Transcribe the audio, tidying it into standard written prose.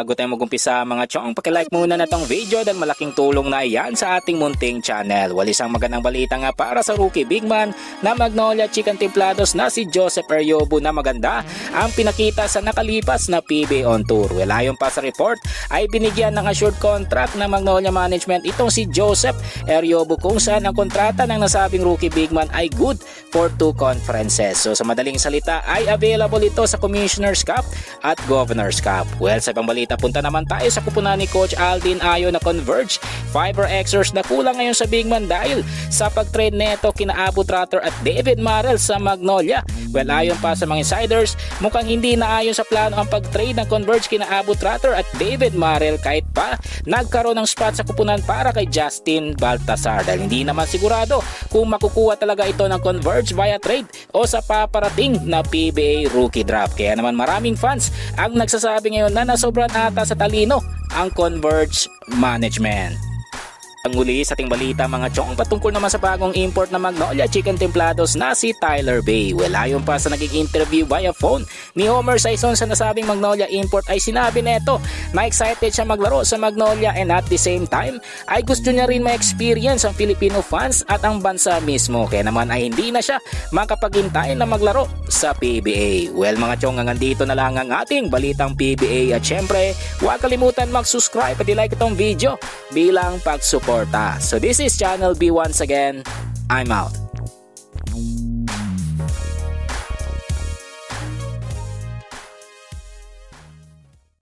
bago tayo mag-umpisa mga chong, pakilike muna na tong video dahil malaking tulong na yan sa ating munting channel. Isang magandang balita nga para sa rookie big man na Magnolia Chicken Templados na si Joseph Eriobu na maganda ang pinakita sa nakalipas na PBA on Tour. Ayon pa sa report ay binigyan ng assured contract ng Magnolia Management itong si Joseph Eriobu kung saan ang kontrata ng nasabing rookie big man ay good for 2 conferences. So sa madaling salita ay available ito sa Commissioner's Cup at Governor's Cup. Sa ibang balita, punta naman tayo sa kupunan ni Coach Aldin Ayo na Converge Fiber Xers na kulang ngayon sa big man dahil sa pag-trade neto kina Abu Trotter at David Marrel sa Magnolia. Ayon pa sa mga insiders, mukhang hindi na ayon sa plano ang pag-trade ng Converge kina Abu Trotter at David Marrel kahit pa nagkaroon ng spot sa kupunan para kay Justin Baltasar dahil hindi naman sigurado kung makukuha talaga ito ng Converge via trade o sa paparating na PBA rookie draft. Kaya naman maraming fans ang nagsasabi ngayon na nasobran ata sa talino ang Converge Management. Ang uli sa ating balita mga chong patungkol naman sa bagong import na Magnolia Chicken Templados na si Tyler Bay. Ayon pa sa naging interview via phone ni Homer Sison sa nasabing Magnolia import ay sinabi neto na excited siya maglaro sa Magnolia and at the same time ay gusto niya rin ma-experience ang Filipino fans at ang bansa mismo. Kaya naman ay hindi na siya makapaghintay na maglaro sa PBA. Mga chong, hanggang dito na lang ang ating balitang PBA at syempre huwag kalimutan mag-subscribe at i-like itong video bilang pag-support. So this is Channel B once again. I'm out.